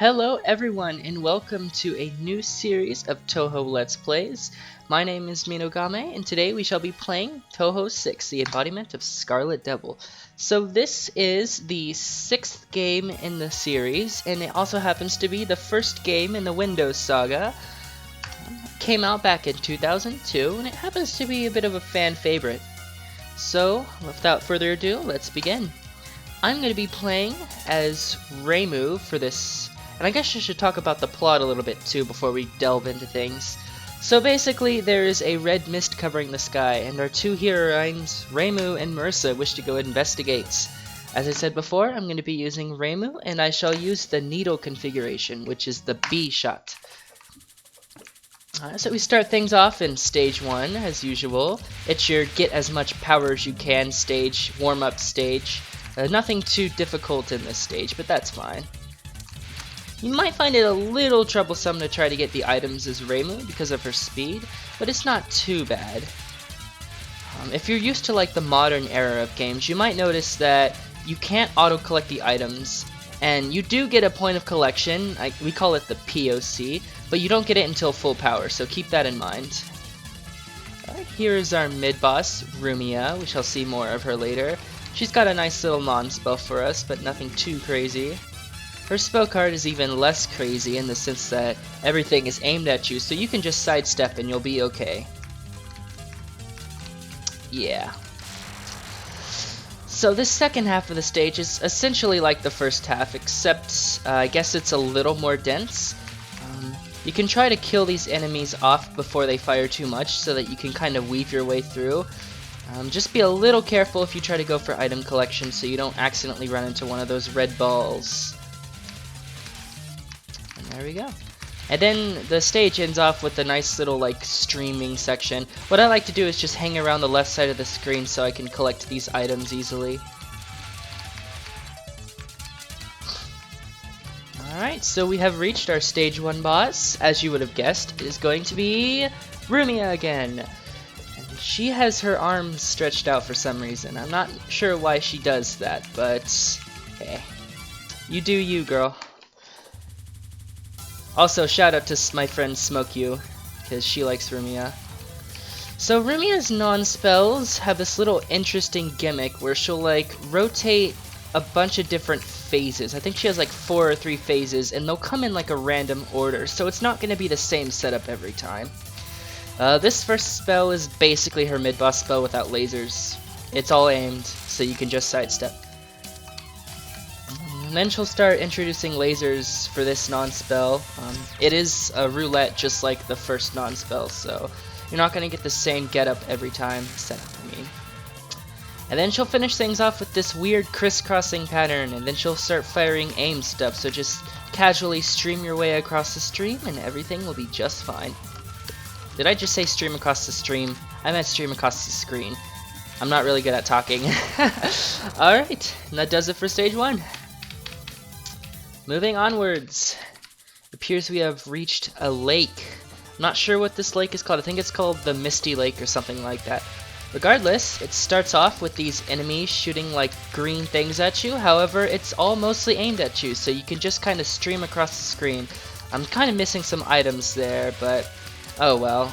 Hello everyone and welcome to a new series of Touhou Let's Plays. My name is Minogame and today we shall be playing Touhou 6, the Embodiment of Scarlet Devil. So this is the 6th game in the series and it also happens to be the first game in the Windows saga. Came out back in 2002 and it happens to be a bit of a fan favorite. So without further ado, let's begin. I'm going to be playing as Reimu for this, and I guess I should talk about the plot a little bit too before we delve into things. So basically, there is a red mist covering the sky, and our two heroines, Reimu and Marissa, wish to go investigate. As I said before, I'm going to be using Reimu, and I shall use the needle configuration, which is the B shot. So we start things off in stage 1, as usual. It's your get as much power as you can stage, warm-up stage. Nothing too difficult in this stage, but that's fine. You might find it a little troublesome to try to get the items as Reimu because of her speed, but it's not too bad. If you're used to like the modern era of games, you might notice that you can't auto-collect the items, and you do get a point of collection, we call it the POC, but you don't get it until full power, so keep that in mind. Alright, here is our mid-boss, Rumia. We shall see more of her later. She's got a nice little non-spell for us, but nothing too crazy. Her spell card is even less crazy in the sense that everything is aimed at you, so you can just sidestep and you'll be okay. Yeah. So this second half of the stage is essentially like the first half, except I guess it's a little more dense. You can try to kill these enemies off before they fire too much so that you can kind of weave your way through. Just be a little careful if you try to go for item collection so you don't accidentally run into one of those red balls. And there we go. And then the stage ends off with a nice little like streaming section. What I like to do is just hang around the left side of the screen so I can collect these items easily. Alright, so we have reached our stage 1 boss. As you would have guessed, it is going to be Rumia again. She has her arms stretched out for some reason. I'm not sure why she does that, but hey, you do you, girl. Also, shout out to my friend Smoke You, because she likes Rumia. So Rumia's non-spells have this little interesting gimmick where she'll like rotate a bunch of different phases. I think she has like 4 or 3 phases, and they'll come in like a random order, so it's not going to be the same setup every time. This first spell is basically her mid-boss spell without lasers. It's all aimed, so you can just sidestep. And then she'll start introducing lasers for this non-spell. It is a roulette just like the first non-spell, so you're not going to get the same getup every time, And then she'll finish things off with this weird crisscrossing pattern, and then she'll start firing aim stuff, so just casually stream your way across the stream and everything will be just fine. Did I just say stream across the stream? I meant stream across the screen. I'm not really good at talking. Alright, that does it for stage 1. Moving onwards. It appears we have reached a lake. I'm not sure what this lake is called. I think it's called the Misty Lake or something like that. Regardless, it starts off with these enemies shooting like green things at you. However, it's all mostly aimed at you, so you can just kind of stream across the screen. I'm kind of missing some items there, but oh well.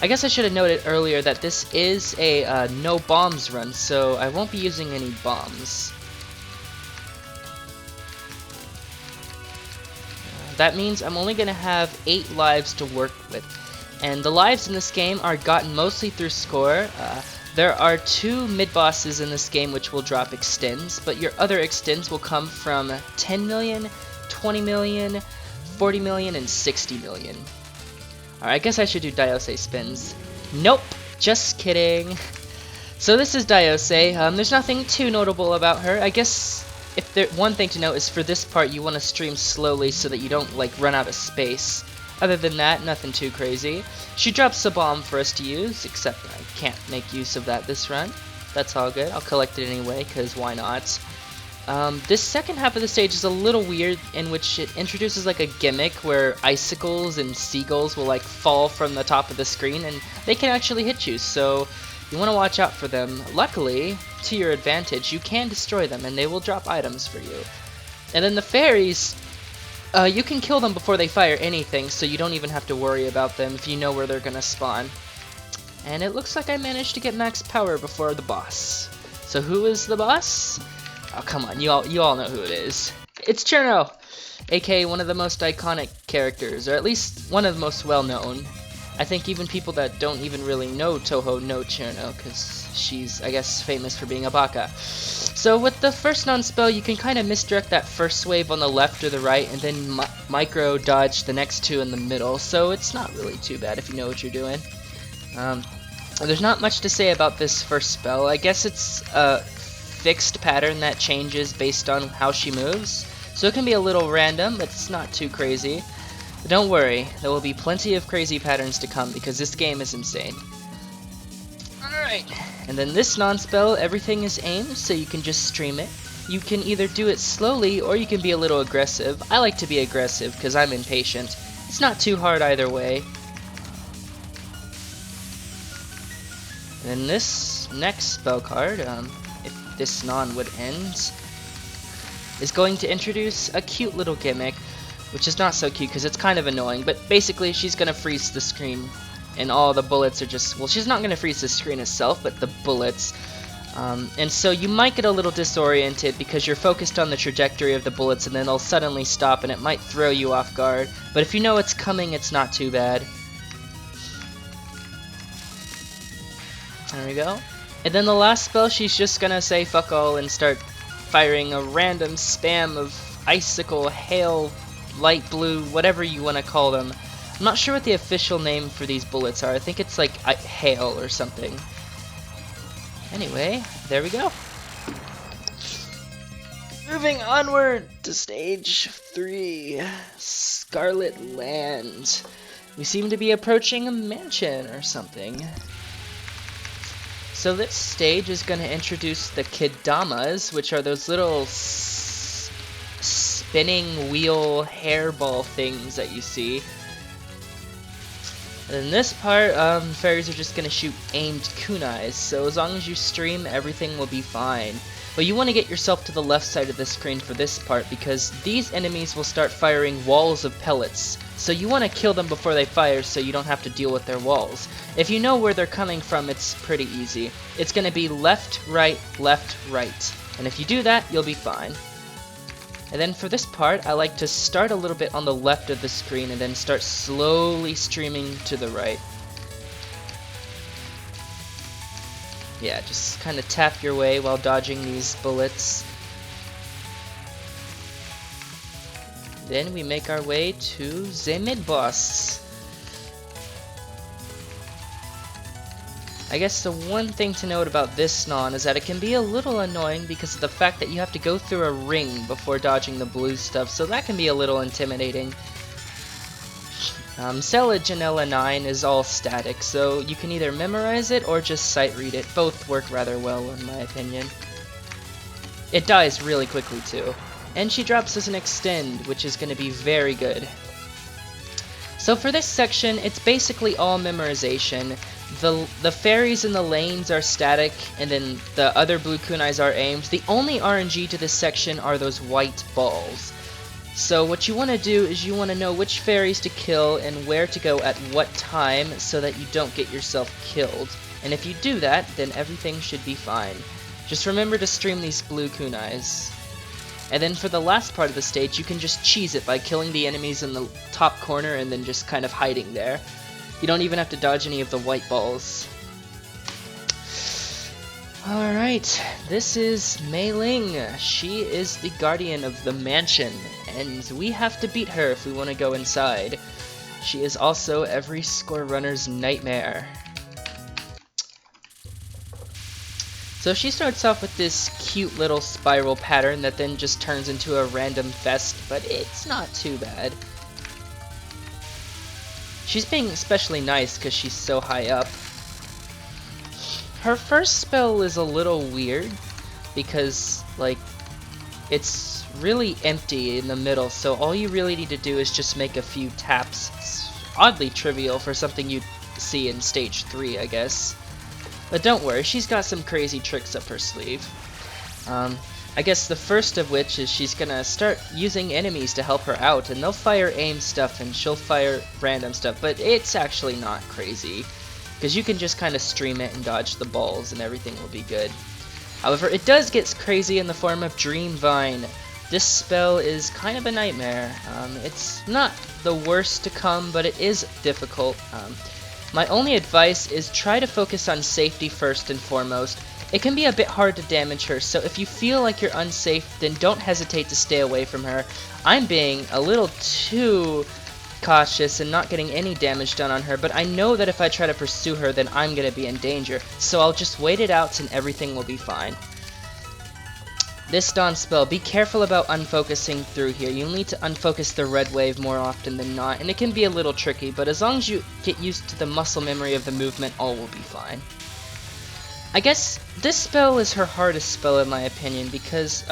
I guess I should have noted earlier that this is a no bombs run, so I won't be using any bombs. That means I'm only going to have 8 lives to work with. And the lives in this game are gotten mostly through score. There are 2 mid-bosses in this game which will drop extends, but your other extends will come from 10 million, 20 million, 40 million, and 60 million. Alright, I guess I should do Diose spins. Nope, just kidding. So this is Diose. There's nothing too notable about her. I guess one thing to note is for this part you want to stream slowly so that you don't like run out of space. Other than that, nothing too crazy. She drops a bomb for us to use, except I can't make use of that this run. That's all good. I'll collect it anyway, because why not? This second half of the stage is a little weird, in which it introduces like a gimmick where icicles and seagulls will like fall from the top of the screen and they can actually hit you, so you want to watch out for them. Luckily, to your advantage, you can destroy them and they will drop items for you. And then the fairies You can kill them before they fire anything, so you don't even have to worry about them if you know where they're gonna spawn. And it looks like I managed to get max power before the boss. So who is the boss? Oh, come on, you all know who it is. It's Cherno, aka one of the most iconic characters, or at least one of the most well-known. I think even people that don't even really know Touhou know Cherno, because she's, I guess, famous for being a baka. So with the first non-spell, you can kind of misdirect that first wave on the left or the right, and then micro dodge the next two in the middle, so it's not really too bad if you know what you're doing. There's not much to say about this first spell. I guess it's a fixed pattern that changes based on how she moves, so it can be a little random, but it's not too crazy. But don't worry, there will be plenty of crazy patterns to come because this game is insane. Alright, and then this non-spell, everything is aimed, so you can just stream it. You can either do it slowly or you can be a little aggressive. I like to be aggressive because I'm impatient. It's not too hard either way. And then this next spell card, if this non would end, is going to introduce a cute little gimmick, which is not so cute because it's kind of annoying, but basically she's going to freeze the screen and all the bullets are just, well, she's not going to freeze the screen itself, but the bullets. And so you might get a little disoriented because you're focused on the trajectory of the bullets and then they'll suddenly stop and it might throw you off guard. But if you know it's coming, it's not too bad. There we go. And then the last spell, she's just going to say fuck all and start firing a random spam of icicle, hail, light blue, whatever you want to call them. I'm not sure what the official name for these bullets are. I think it's like hail or something. Anyway, there we go. Moving onward to stage 3, Scarlet Land. We seem to be approaching a mansion or something. So this stage is going to introduce the Kidamas, which are those little spinning wheel hairball things that you see. And in this part, fairies are just going to shoot aimed kunais, so as long as you stream, everything will be fine. But you want to get yourself to the left side of the screen for this part, because these enemies will start firing walls of pellets. So you want to kill them before they fire so you don't have to deal with their walls. If you know where they're coming from, it's pretty easy. It's going to be left, right, and if you do that, you'll be fine. And then for this part, I like to start a little bit on the left of the screen and then start slowly streaming to the right. Yeah, just kind of tap your way while dodging these bullets. Then we make our way to the mid-boss. I guess the one thing to note about this non is that it can be a little annoying because of the fact that you have to go through a ring before dodging the blue stuff, so that can be a little intimidating. Sellage in LN9 is all static, so you can either memorize it or just sight read it. Both work rather well in my opinion. It dies really quickly too. And she drops us an extend, which is going to be very good. So for this section, it's basically all memorization. The fairies in the lanes are static, and then the other blue kunais are aimed. The only RNG to this section are those white balls. So what you want to do is you want to know which fairies to kill and where to go at what time so that you don't get yourself killed. And if you do that, then everything should be fine. Just remember to stream these blue kunais. And then for the last part of the stage, you can just cheese it by killing the enemies in the top corner and then just kind of hiding there. You don't even have to dodge any of the white balls. Alright, this is Mei Linga. She is the guardian of the mansion, and we have to beat her if we want to go inside. She is also every score runner's nightmare. So she starts off with this cute little spiral pattern that then just turns into a random fest, but it's not too bad. She's being especially nice because she's so high up. Her first spell is a little weird because, like, it's really empty in the middle, so all you really need to do is just make a few taps. It's oddly trivial for something you'd see in stage 3, I guess. But don't worry, she's got some crazy tricks up her sleeve. I guess the first of which is she's gonna start using enemies to help her out, and they'll fire aim stuff and she'll fire random stuff, but it's actually not crazy, because you can just kind of stream it and dodge the balls and everything will be good. However, it does get crazy in the form of Dream Vine. This spell is kind of a nightmare. It's not the worst to come, but it is difficult. My only advice is try to focus on safety first and foremost. It can be a bit hard to damage her, so if you feel like you're unsafe, then don't hesitate to stay away from her. I'm being a little too cautious and not getting any damage done on her, but I know that if I try to pursue her, then I'm going to be in danger, so I'll just wait it out and everything will be fine. This Dawn spell, be careful about unfocusing through here. You'll need to unfocus the red wave more often than not, and it can be a little tricky, but as long as you get used to the muscle memory of the movement, all will be fine. I guess this spell is her hardest spell in my opinion, because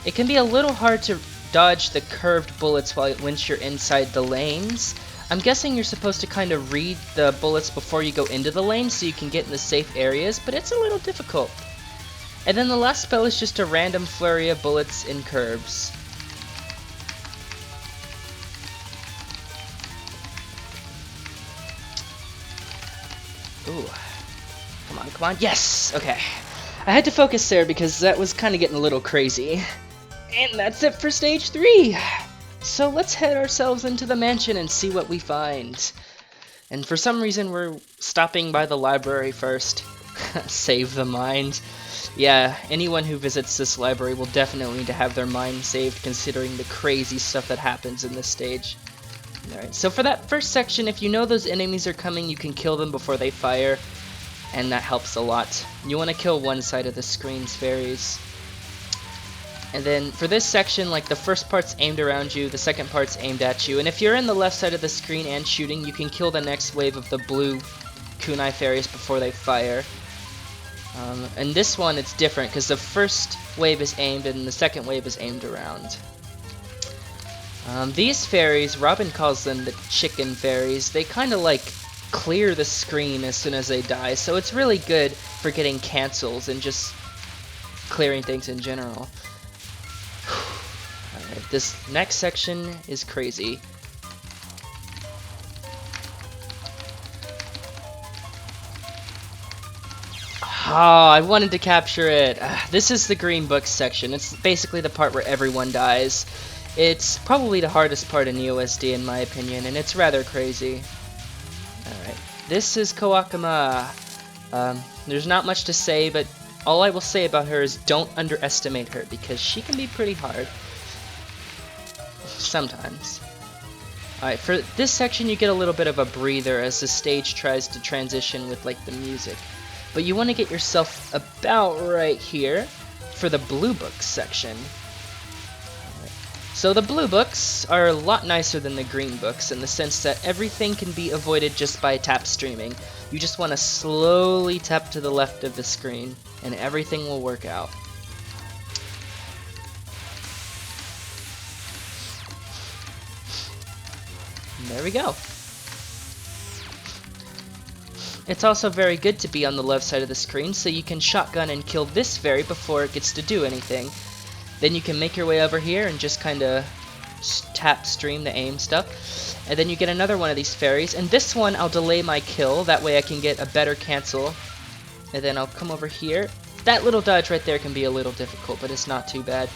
it can be a little hard to dodge the curved bullets once you're inside the lanes. I'm guessing you're supposed to kind of read the bullets before you go into the lane so you can get in the safe areas, but it's a little difficult. And then the last spell is just a random flurry of bullets and curves. Ooh. Come on, yes! Okay. I had to focus there because that was kind of getting a little crazy. And that's it for stage 3! So let's head ourselves into the mansion and see what we find. And for some reason we're stopping by the library first. Save the mind. Yeah, anyone who visits this library will definitely need to have their mind saved considering the crazy stuff that happens in this stage. Alright, so for that first section, if you know those enemies are coming, you can kill them before they fire. And that helps a lot. You want to kill one side of the screen's fairies. And then for this section, like the first part's aimed around you, the second part's aimed at you. And if you're in the left side of the screen and shooting, you can kill the next wave of the blue kunai fairies before they fire. And this one, it's different because the first wave is aimed and the second wave is aimed around. These fairies, Robin calls them the chicken fairies. They kind of like clear the screen as soon as they die, so it's really good for getting cancels and just clearing things in general. Alright, this next section is crazy. Oh, I wanted to capture it. This is the green books section. It's basically the part where everyone dies. It's probably the hardest part in EoSD in my opinion, and it's rather crazy. Alright, this is Koakuma. There's not much to say, but all I will say about her is don't underestimate her, because she can be pretty hard. Sometimes. Alright, for this section you get a little bit of a breather as the stage tries to transition with like the music. But you want to get yourself about right here for the blue books section. So the blue books are a lot nicer than the green books in the sense that everything can be avoided just by tap streaming. You just want to slowly tap to the left of the screen and everything will work out. And there we go. It's also very good to be on the left side of the screen so you can shotgun and kill this fairy before it gets to do anything. Then you can make your way over here and just kind of tap stream the aim stuff. And then you get another one of these fairies. And this one I'll delay my kill, that way I can get a better cancel. And then I'll come over here. That little dodge right there can be a little difficult, but it's not too bad.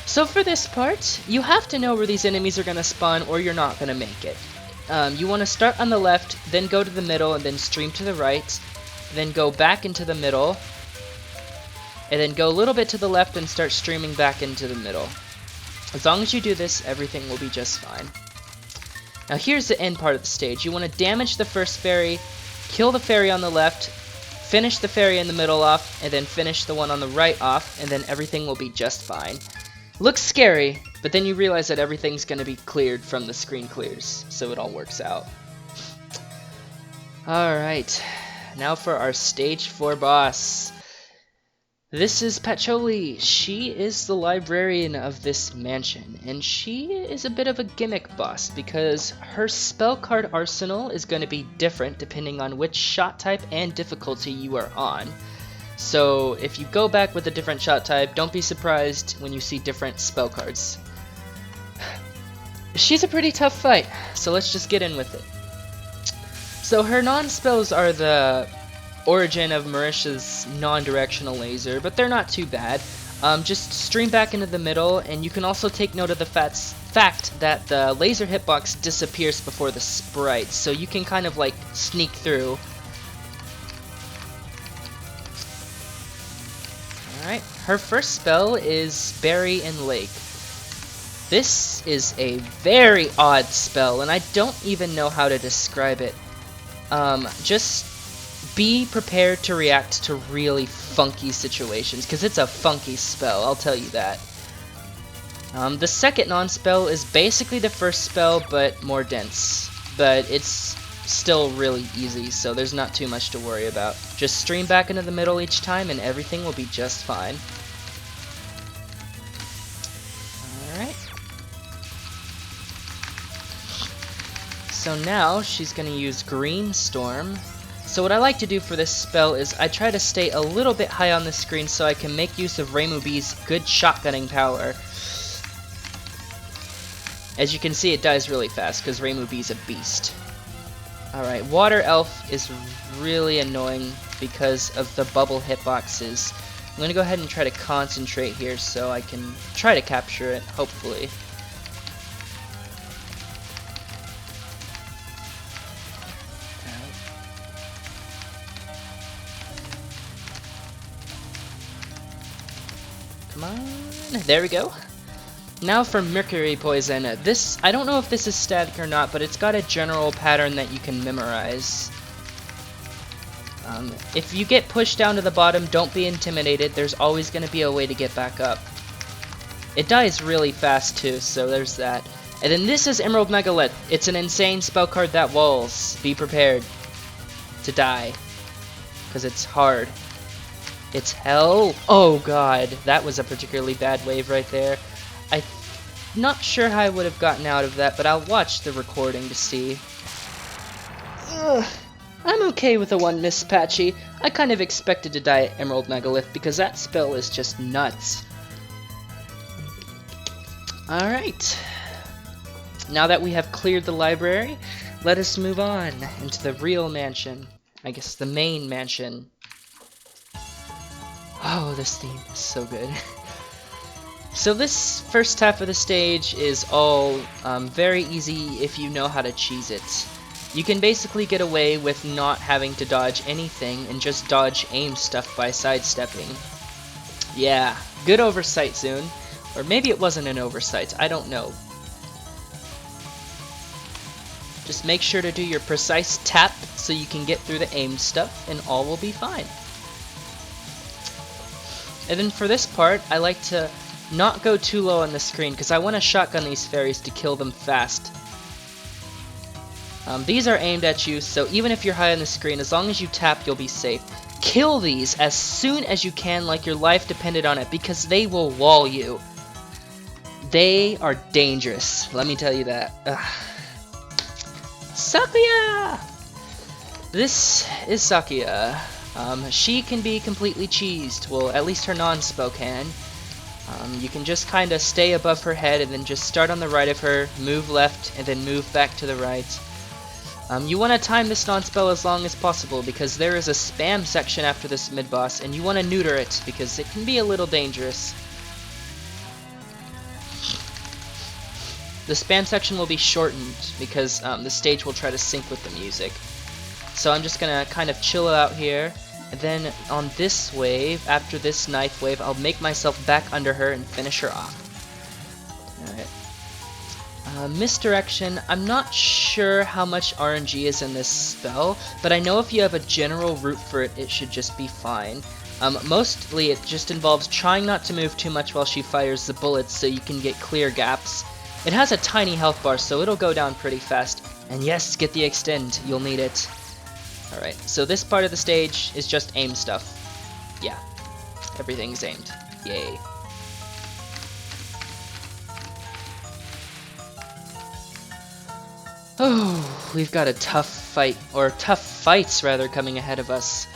So for this part, you have to know where these enemies are going to spawn or you're not going to make it. You want to start on the left, then go to the middle, and then stream to the right. Then go back into the middle. And then go a little bit to the left and start streaming back into the middle. As long as you do this, everything will be just fine. Now here's the end part of the stage. You want to damage the first fairy, kill the fairy on the left, finish the fairy in the middle off, and then finish the one on the right off, and then everything will be just fine. Looks scary, but then you realize that everything's going to be cleared from the screen clears, so it all works out. Alright, now for our stage 4 boss. This is Pacioli. She is the librarian of this mansion, and she is a bit of a gimmick boss because her spell card arsenal is going to be different depending on which shot type and difficulty you are on. So if you go back with a different shot type, don't be surprised when you see different spell cards. She's a pretty tough fight, so let's just get in with it. So her non-spells are the origin of Marisha's non-directional laser, but they're not too bad. Just stream back into the middle, and you can also take note of the fact that the laser hitbox disappears before the sprite, so you can kind of like sneak through. Alright, her first spell is Bury in Lake. This is a very odd spell, and I don't even know how to describe it. Just be prepared to react to really funky situations, because it's a funky spell, I'll tell you that. The second non-spell is basically the first spell, but more dense. But it's still really easy, so there's not too much to worry about. Just stream back into the middle each time, and everything will be just fine. Alright. So now she's going to use Green Storm. So what I like to do for this spell is I try to stay a little bit high on the screen so I can make use of Reimubi's good shotgunning power. As you can see, it dies really fast because Reimubi's a beast. Alright, Water Elf is really annoying because of the bubble hitboxes. I'm going to go ahead and try to concentrate here so I can try to capture it, hopefully. Come on, there we go. Now for Mercury Poison. This, I don't know if this is static or not, but it's got a general pattern that you can memorize. If you get pushed down to the bottom, don't be intimidated. There's always going to be a way to get back up. It dies really fast too, so there's that. And then this is Emerald Megalith. It's an insane spell card that walls. Be prepared to die, because it's hard. It's hell. Oh god, that was a particularly bad wave right there. I'm not sure how I would have gotten out of that, but I'll watch the recording to see. Ugh. I'm okay with the one miss, Patchy. I kind of expected to die at Emerald Megalith because that spell is just nuts. Alright. Now that we have cleared the library, let us move on into the real mansion. I guess the main mansion. Oh, this theme is so good. So this first half of the stage is all very easy if you know how to cheese it. You can basically get away with not having to dodge anything and just dodge aim stuff by sidestepping. Yeah, good oversight, Zune. Or maybe it wasn't an oversight, I don't know. Just make sure to do your precise tap so you can get through the aim stuff and all will be fine. And then for this part, I like to not go too low on the screen because I want to shotgun these fairies to kill them fast. These are aimed at you, so even if you're high on the screen, as long as you tap, you'll be safe. Kill these as soon as you can like your life depended on it because they will wall you. They are dangerous, let me tell you that. Ugh. Sakia! This is Sakia. She can be completely cheesed. Well, at least her non-spell can. You can just kind of stay above her head and then just start on the right of her, move left, and then move back to the right. You want to time this non-spell as long as possible because there is a spam section after this mid-boss, and you want to neuter it because it can be a little dangerous. The spam section will be shortened because the stage will try to sync with the music. So I'm just going to kind of chill out here. And then on this wave, after this knife wave, I'll make myself back under her and finish her off. Alright. Misdirection. I'm not sure how much RNG is in this spell, but I know if you have a general route for it, it should just be fine. Mostly it just involves trying not to move too much while she fires the bullets so you can get clear gaps. It has a tiny health bar, so it'll go down pretty fast. And yes, get the extend. You'll need it. Alright, so this part of the stage is just aim stuff. Yeah, everything's aimed. Yay. Oh, we've got a tough fight, or tough fights rather, coming ahead of us.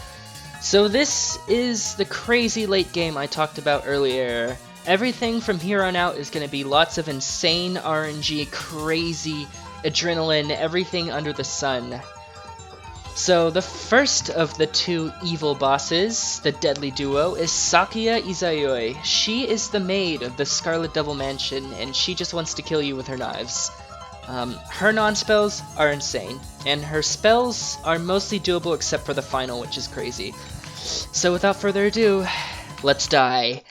So this is the crazy late game I talked about earlier. Everything from here on out is going to be lots of insane RNG, crazy adrenaline, everything under the sun. So the first of the two evil bosses, the deadly duo, is Sakia Siue. She is the maid of the Scarlet Devil Mansion, and she just wants to kill you with her knives. Her non-spells are insane, and her spells are mostly doable except for the final, which is crazy. So without further ado, let's die.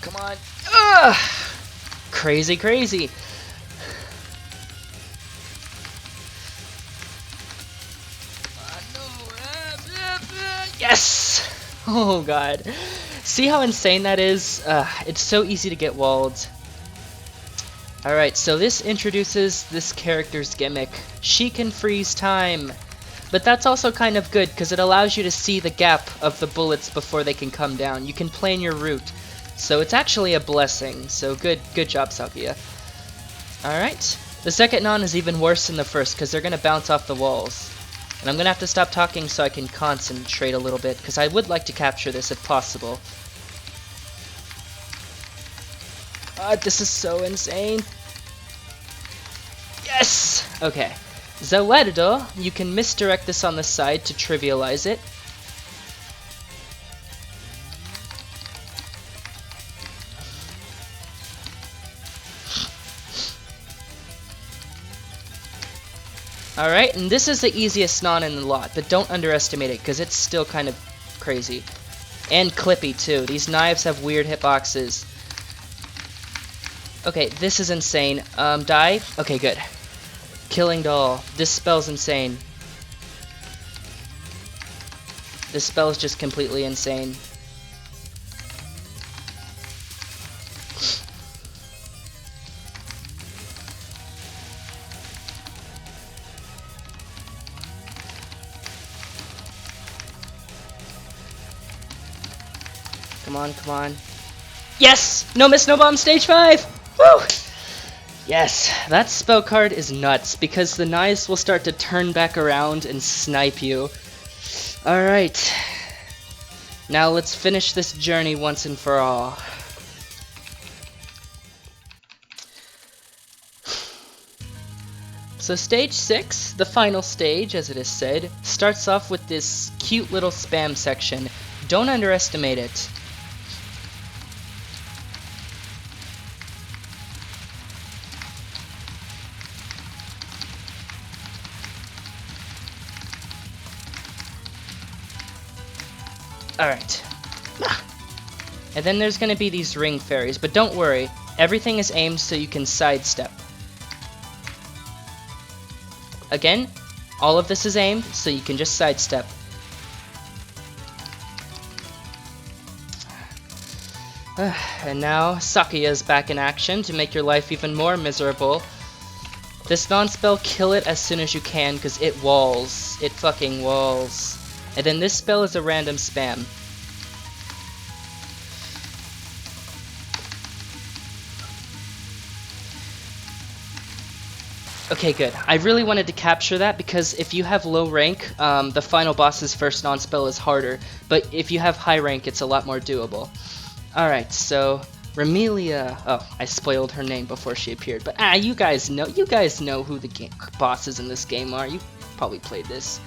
Come on. Crazy, crazy. Yes! Oh god. See how insane that is? It's so easy to get walled. Alright, so this introduces this character's gimmick. She can freeze time. But that's also kind of good because it allows you to see the gap of the bullets before they can come down. You can plan your route. So it's actually a blessing. So good job, Sakia. Alright. The second non is even worse than the first because they're going to bounce off the walls. And I'm going to have to stop talking so I can concentrate a little bit because I would like to capture this if possible. This is so insane. Yes! Okay. Zawerdo, you can misdirect this on the side to trivialize it. Alright, and this is the easiest non in the lot, but don't underestimate it because it's still kind of crazy. And clippy too. These knives have weird hitboxes. Okay, this is insane. Die? Okay, good. Killing Doll. This spell's insane. This spell is just completely insane. Come on, come on. Yes! No miss, no bomb, stage 5! Woo! Yes, that spell card is nuts because the knives will start to turn back around and snipe you. Alright. Now let's finish this journey once and for all. So stage 6, the final stage as it is said, starts off with this cute little spam section. Don't underestimate it. Alright. And then there's going to be these ring fairies, but don't worry, everything is aimed so you can sidestep. Again, all of this is aimed so you can just sidestep. And now Sakia is back in action to make your life even more miserable. This non-spell, kill it as soon as you can because it walls. It fucking walls. And then this spell is a random spam. Okay, good. I really wanted to capture that because if you have low rank, the final boss's first non-spell is harder. But if you have high rank, it's a lot more doable. Alright, so Remilia. Oh, I spoiled her name before she appeared. But you guys know who the bosses in this game are. You probably played this.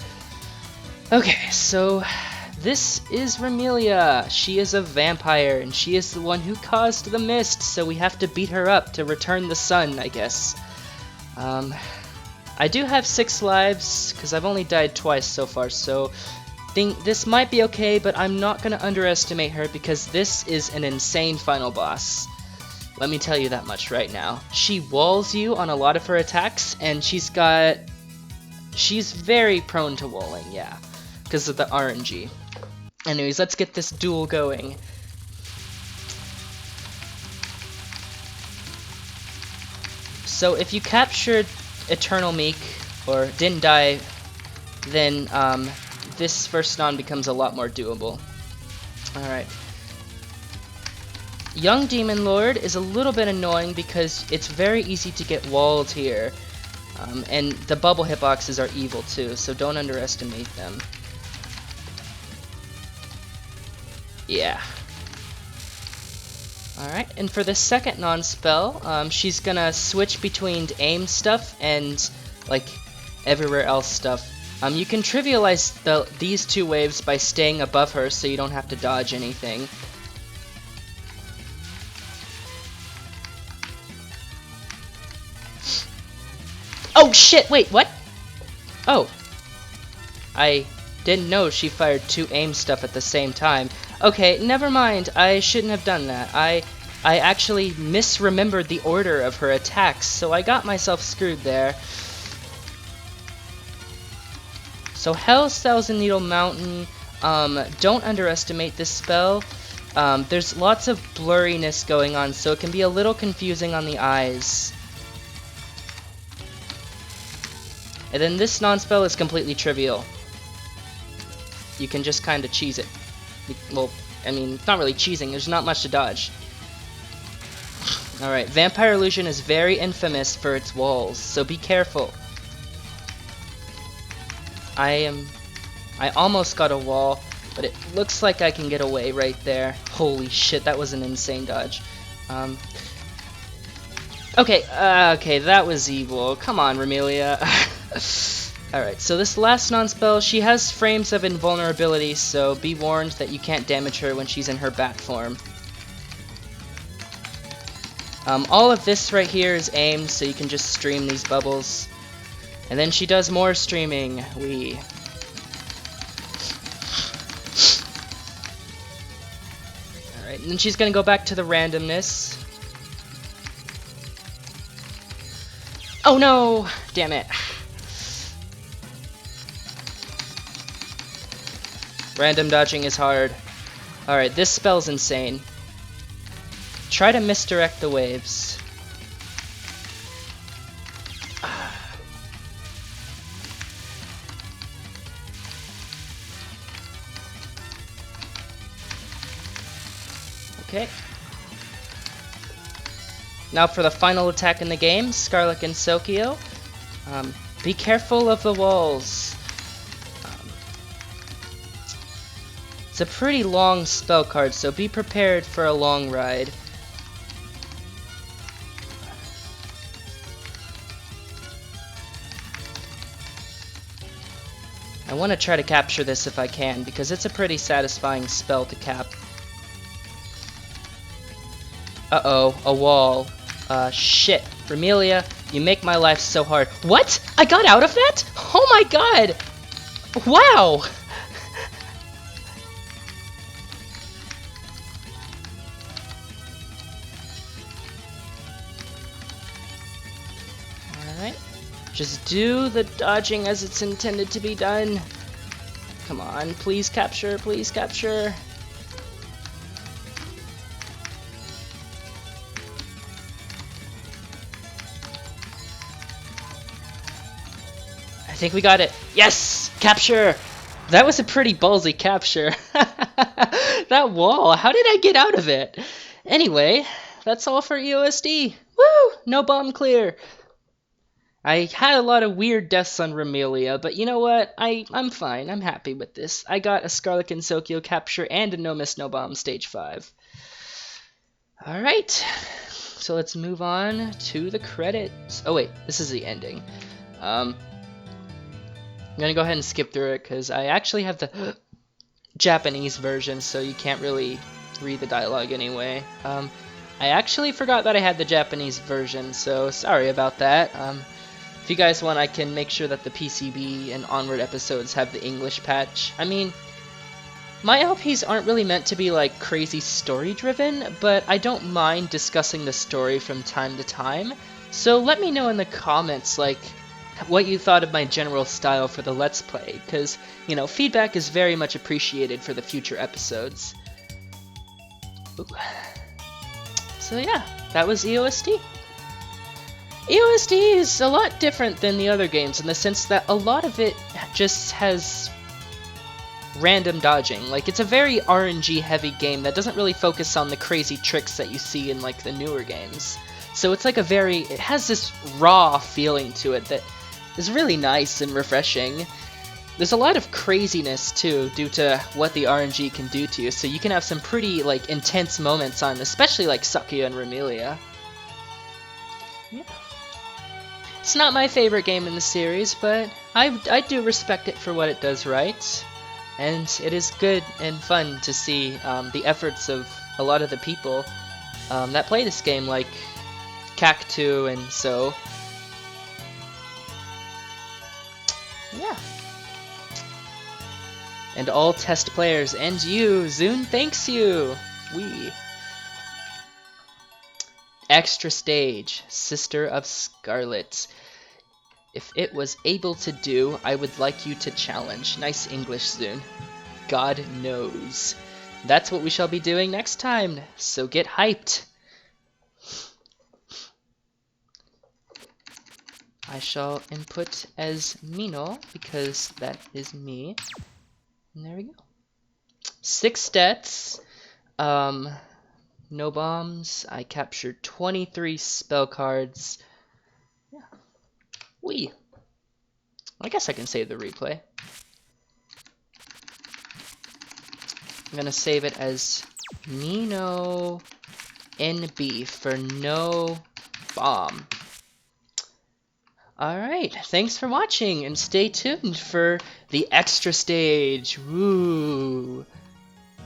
Okay, so this is Remilia. She is a vampire, and she is the one who caused the mist, so we have to beat her up to return the sun, I guess. I do have 6 lives, because I've only died twice so far, so think this might be okay, but I'm not going to underestimate her, because this is an insane final boss. Let me tell you that much right now. She walls you on a lot of her attacks, and she's very prone to walling, yeah. Because of the RNG. Anyways, let's get this duel going. So if you captured Eternal Meek, or didn't die, then this first non becomes a lot more doable. Alright. Young Demon Lord is a little bit annoying because it's very easy to get walled here. And the bubble hitboxes are evil too, so don't underestimate them. Yeah. Alright, and for the second non-spell, she's gonna switch between aim stuff and, like, everywhere else stuff. You can trivialize these two waves by staying above her so you don't have to dodge anything. Oh shit, wait, what? Oh. I didn't know she fired two aim stuff at the same time. Okay, never mind, I shouldn't have done that. I actually misremembered the order of her attacks, so I got myself screwed there. So Hell's Thousand Needle Mountain, don't underestimate this spell. There's lots of blurriness going on, so it can be a little confusing on the eyes. And then this non-spell is completely trivial. You can just kind of cheese it. Well, I mean, it's not really cheesing, there's not much to dodge. Alright, Vampire Illusion is very infamous for its walls, so be careful. I almost got a wall, but it looks like I can get away right there. Holy shit, that was an insane dodge. Okay, that was evil. Come on, Remilia. Alright, so this last non-spell, she has frames of invulnerability, so be warned that you can't damage her when she's in her bat form. All of this right here is aimed, so you can just stream these bubbles. And then she does more streaming. Alright, and then she's gonna go back to the randomness. Oh no! Damn it. Random dodging is hard. Alright, this spell's insane. Try to misdirect the waves. Okay. Now for the final attack in the game, Scarlet and Sakia. Be careful of the walls. It's a pretty long spell card, so be prepared for a long ride. I want to try to capture this if I can, because it's a pretty satisfying spell to cap. Uh-oh, a wall. Shit. Remilia, you make my life so hard. What? I got out of that? Oh my god! Wow! Alright. Just do the dodging as it's intended to be done. Come on, please capture, please capture. I think we got it. Yes! Capture! That was a pretty ballsy capture. That wall, how did I get out of it? Anyway, that's all for EoSD. Woo! No bomb clear. I had a lot of weird deaths on Remilia, but you know what? I'm fine. I'm happy with this. I got a Scarlet and Sakia capture and a No Miss No Bomb stage 5. Alright, so let's move on to the credits. Oh wait, this is the ending. I'm gonna go ahead and skip through it because I actually have the Japanese version, so you can't really read the dialogue anyway. I actually forgot that I had the Japanese version, so sorry about that. If you guys want, I can make sure that the PCB and onward episodes have the English patch. I mean, my LPs aren't really meant to be like crazy story driven, but I don't mind discussing the story from time to time. So let me know in the comments like what you thought of my general style for the Let's Play, because, you know, feedback is very much appreciated for the future episodes. Ooh. So yeah, that was EoSD. EoSD is a lot different than the other games in the sense that a lot of it just has random dodging. Like, it's a very RNG heavy game that doesn't really focus on the crazy tricks that you see in like the newer games. So it's like it has this raw feeling to it that is really nice and refreshing. There's a lot of craziness too due to what the RNG can do to you, so you can have some pretty like intense moments on, especially like Sakia and Remilia. Yeah. It's not my favorite game in the series, but I do respect it for what it does right. And it is good and fun to see the efforts of a lot of the people that play this game, like Cactu and so. Yeah. And all test players, and you, Zune thanks you! Extra stage, Sister of Scarlet. If it was able to do, I would like you to challenge. Nice English, Zune. God knows. That's what we shall be doing next time, so get hyped. I shall input as Mino, because that is me. And there we go. 6 stats. No bombs. I captured 23 spell cards. Yeah. I guess I can save the replay. I'm gonna save it as Mino NB for no bomb. Alright, thanks for watching, and stay tuned for the extra stage. Woo!